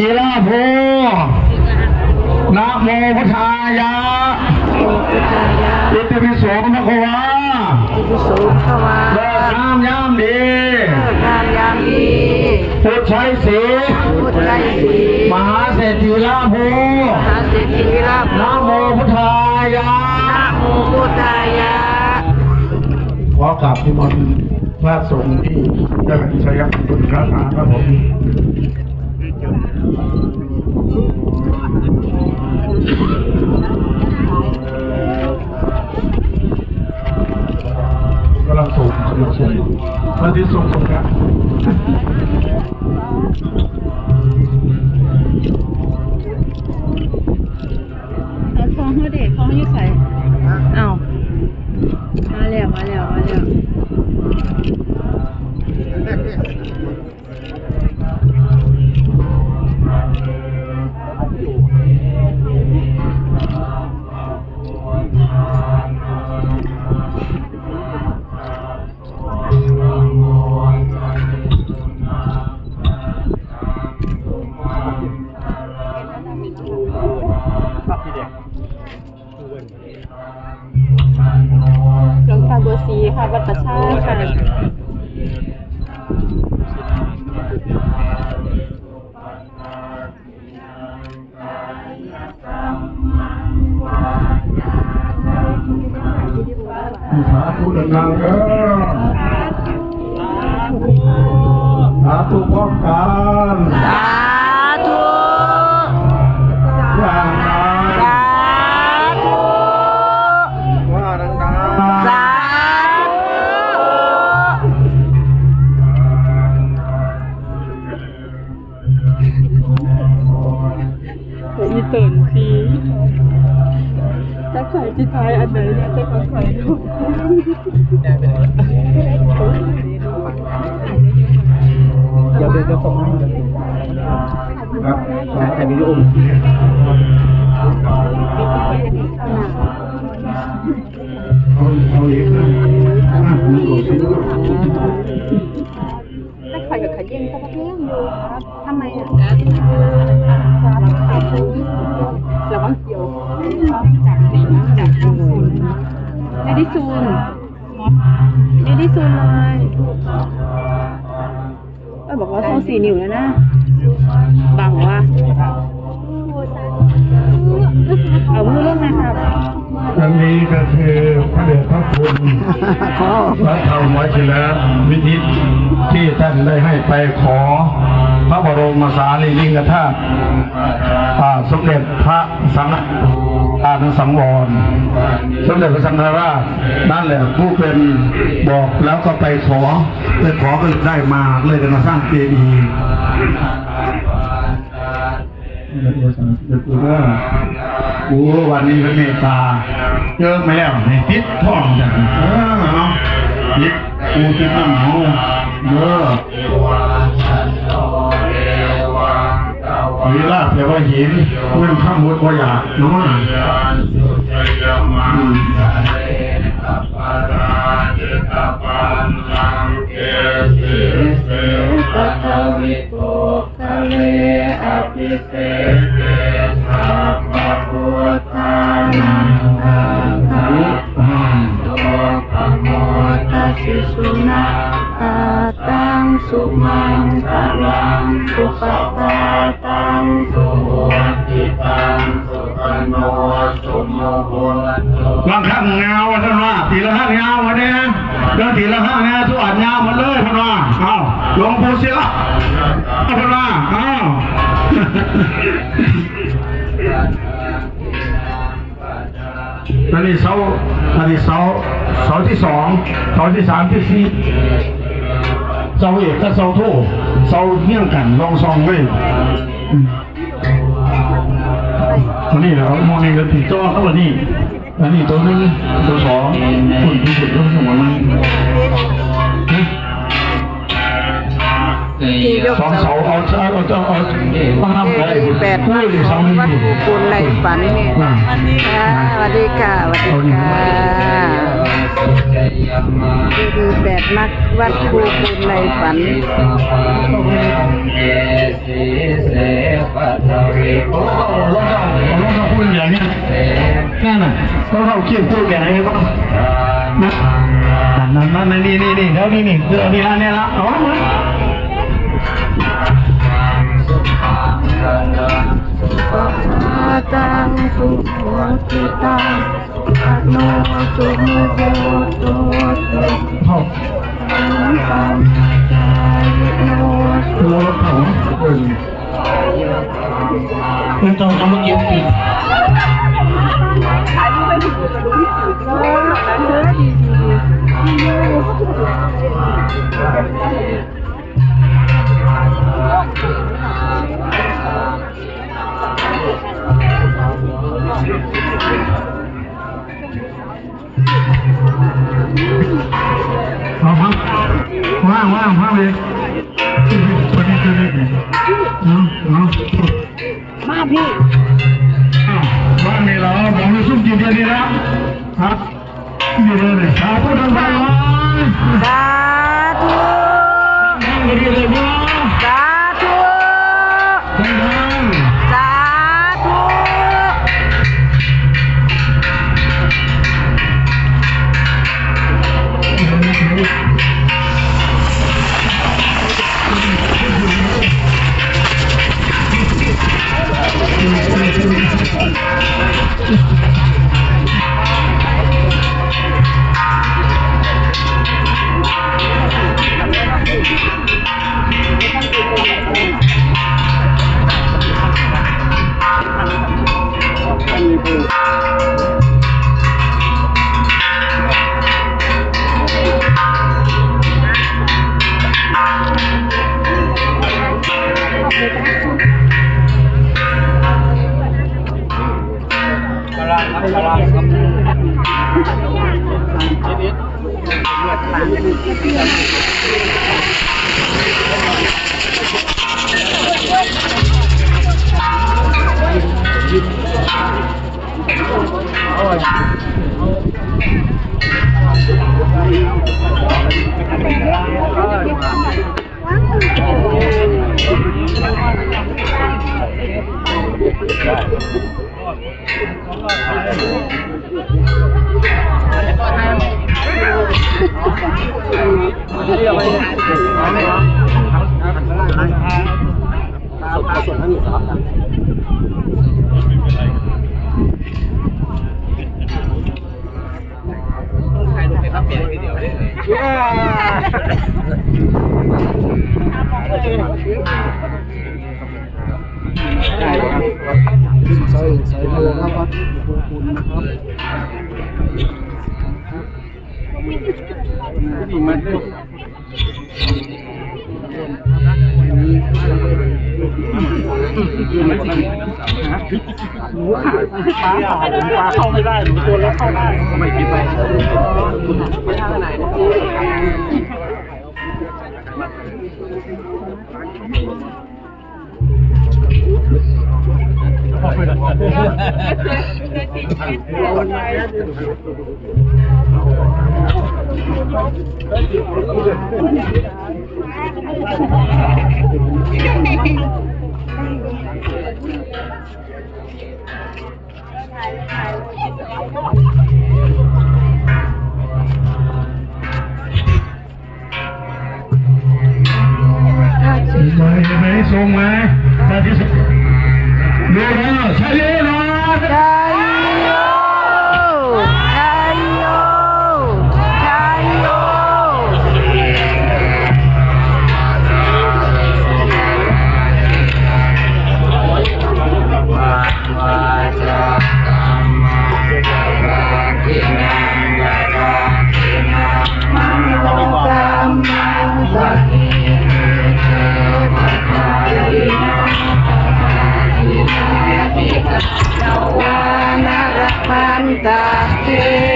อิลาโภนะโมพุทธายะอิติปิโสภะคะวะเลิกงามยามดีพุทธชัยศรีมหาเศรษฐีลาโภนะโมพุทธายะขอกราบที่มนต์พระสงฆ์ที่ได้ใช้กับคุณพระมหาครับผมกำลังส่งพระที่ส่งครับท้องเขาเด็กท้องอยู่ใส่อ้าวมาแล้วหลวงตาบัวศรีค่ะวัดประชาค่ะสาธุดังๆสาธุพร้อมกันสาธุอย่างไรว่าดังๆสาธุอีตื่นทีถ้าใครที่ท้ายอันไหนเนี่ยจะมาใครดูเดี๋ยวส่งให้ครับถ่ายวิดีโอเอาอีกนะถ้าใครกับขยิ่งก็เพี้ยงอยู่ครับทำไมอ่ะระวังเกี่ยวจับสีจับซูนไม่ได้ซูนเลยบอกว่าท้อง4 นิ้วแล้วนะบังว่าเอามือลงนะครับอันนี้ก็คือพระเดชพระคุณพระธรรมวชิรวินิจที่ท่านได้ให้ไปขอพระบรมสารีริกธาตุสมเด็จพระสังฆสังวรสมเด็จพระสังฆราชนั่นแหละผู้เป็นบอกแล้วก็ไปขอก็ได้มาเลยจะมาสร้างเจดีย์วันนี้เป็นเมตตาเจอไม่แล้วในทิศท่องจังเนาะทิศกูทิศน้ำหูวิลาแปลว่าหินเมื่อข้ามมุดว่าอยากเนาะปัทวิโภคเลอภิเศษสัพพะพุทธานังอาคาโตปะโมทัสสิสุนาตาตังสุมังคลังสุปปาตังสุโหติตังสุปโนสุโมโหบางครั้งเงาท่านว่าทีละห้าเงาวันนี้เดินทีละห้าเงาทุกอันเงาหมดเลยท่านว่าเอาหลวงปู่ศิลาท่านว่าเอาอันนี้เสาที่2เสาที่3ที่4เสาเอกกับเสาโทเสาเงี้ยงกันลองซองเลยอันนี้เรามองในกระติกจ้อเขาวันนี้อันนี้ตัวนึงตัว2คนที่สุดต้องสมบูรณ์2 เสาเอาต้องทำอะไร8 วัดของวัดภูปูนไหลฝันนี่สวัสดีค่ะคือ8 วัดภูปูนไหลฝัน ปัทวิโภ ลองพูดอย่างนี้นั่นน่ะต้องเข้าเขียนพูดอย่างนี้บ้างนั่นนี่เดี๋ยวนี่เดี๋ยวนี่ละเอามา อาตังสุโขติตังอโนสุโมโหตุสุ เข้า สัมจายโนสุ เราเข้าเป็นต้องทำเมื่อกี้อีก เอาครับว่างเลยตัวนี้มาพี่ว่างนี่เหรอผมจะซุ่มกินเดียวนี้นะครับอยู่เลยสาธุทั้งหลาย สาธุ นั่งกันดีเลยนะ สาธุ ดัง สาธุ ใส่เนื้อครับคุณนะครับดีมากเลยหนูขาปลาเข้าไม่ได้หนูตัวเล็กเข้าได้ไม่คิดไปไม่ทางไหนไหมส่งไหมแต่ที่สุดดูนะใช่เลยนะชัยโยชัยโยชัยโยตาเท